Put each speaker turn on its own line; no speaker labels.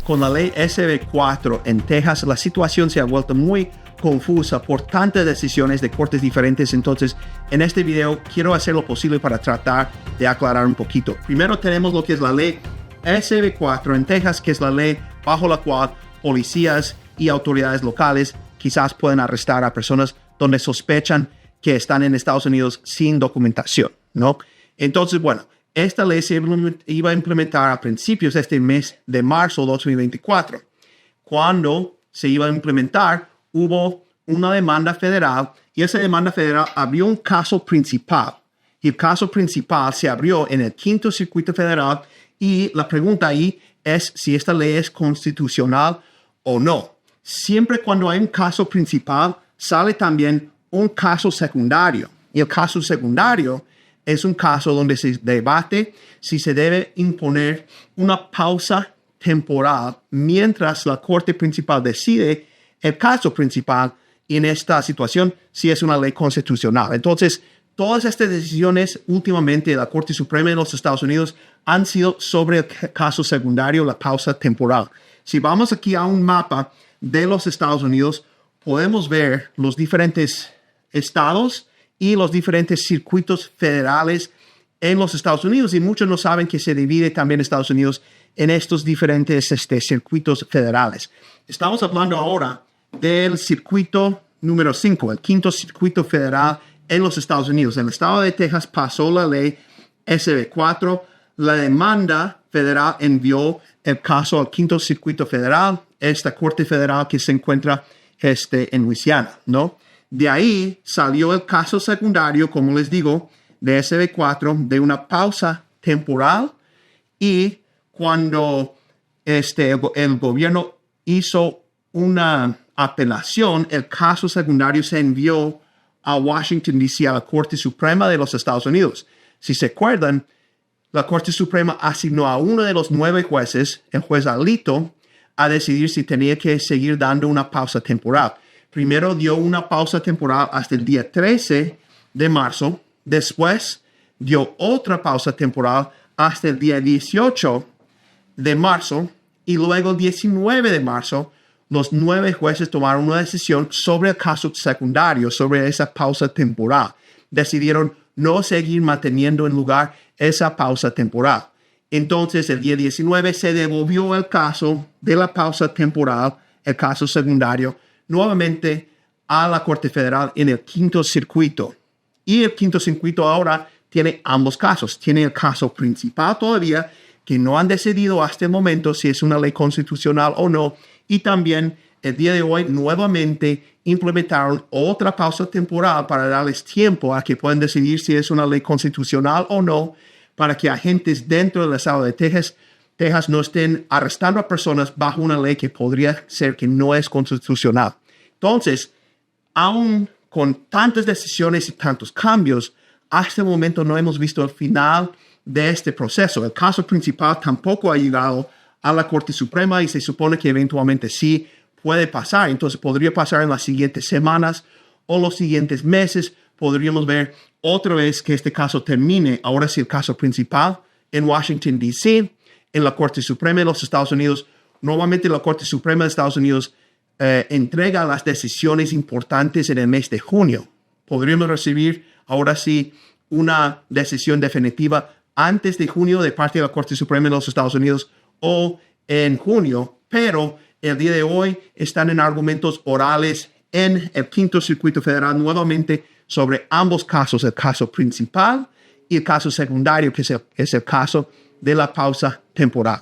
con la ley SB4 en Texas, la situación se ha vuelto muy confusa por tantas decisiones de cortes diferentes. Entonces, en este video quiero hacer lo posible para tratar de aclarar un poquito. Primero tenemos lo que es la ley SB4 en Texas, que es la ley bajo la cual policías y autoridades locales quizás pueden arrestar a personas donde sospechan que están en Estados Unidos sin documentación, ¿no? Entonces, bueno, esta ley se iba a implementar a principios de este mes de marzo de 2024. Cuando se iba a implementar, hubo una demanda federal y esa demanda federal abrió un caso principal. Y el caso principal se abrió en el Quinto Circuito Federal y la pregunta ahí es si esta ley es constitucional o no. Siempre cuando hay un caso principal, sale también un caso secundario. Y el caso secundario es un caso donde se debate si se debe imponer una pausa temporal mientras la corte principal decide el caso principal y en esta situación si es una ley constitucional. Entonces, todas estas decisiones últimamente de la Corte Suprema de los Estados Unidos han sido sobre el caso secundario, la pausa temporal. Si vamos aquí a un mapa de los Estados Unidos, podemos ver los diferentes estados y los diferentes circuitos federales en los Estados Unidos. Y muchos no saben que se divide también Estados Unidos en estos diferentes circuitos federales. Estamos hablando ahora del circuito número 5, el Quinto Circuito Federal en los Estados Unidos. El estado de Texas pasó la ley SB4. La demanda federal envió el caso al Quinto Circuito Federal, esta corte federal que se encuentra en Luisiana, ¿no? De ahí salió el caso secundario, como les digo, de SB4, de una pausa temporal. Y cuando el gobierno hizo una apelación, el caso secundario se envió a Washington, D.C., a la Corte Suprema de los Estados Unidos. Si se acuerdan, la Corte Suprema asignó a uno de los 9 jueces, el juez Alito, a decidir si tenía que seguir dando una pausa temporal. Primero dio una pausa temporal hasta el día 13 de marzo. Después dio otra pausa temporal hasta el día 18 de marzo. Y luego el 19 de marzo, los 9 jueces tomaron una decisión sobre el caso secundario, sobre esa pausa temporal. Decidieron no seguir manteniendo en lugar esa pausa temporal. Entonces, el día 19 se devolvió el caso de la pausa temporal, el caso secundario, nuevamente a la Corte Federal en el Quinto Circuito. Y el Quinto Circuito ahora tiene ambos casos. Tiene el caso principal todavía, que no han decidido hasta el momento si es una ley constitucional o no. Y también el día de hoy nuevamente implementaron otra pausa temporal para darles tiempo a que puedan decidir si es una ley constitucional o no, para que agentes dentro del estado de Texas no estén arrestando a personas bajo una ley que podría ser que no es constitucional. Entonces, aún con tantas decisiones y tantos cambios, hasta el momento no hemos visto el final de este proceso. El caso principal tampoco ha llegado a la Corte Suprema y se supone que eventualmente sí puede pasar. Entonces podría pasar en las siguientes semanas o los siguientes meses. Podríamos ver otra vez que este caso termine. Ahora sí, el caso principal en Washington, D.C., en la Corte Suprema de los Estados Unidos. Normalmente la Corte Suprema de Estados Unidos entrega las decisiones importantes en el mes de junio. Podríamos recibir ahora sí una decisión definitiva antes de junio de parte de la Corte Suprema de los Estados Unidos o en junio, pero el día de hoy están en argumentos orales en el Quinto Circuito Federal nuevamente sobre ambos casos, el caso principal y el caso secundario, que es el caso de la pausa temporal.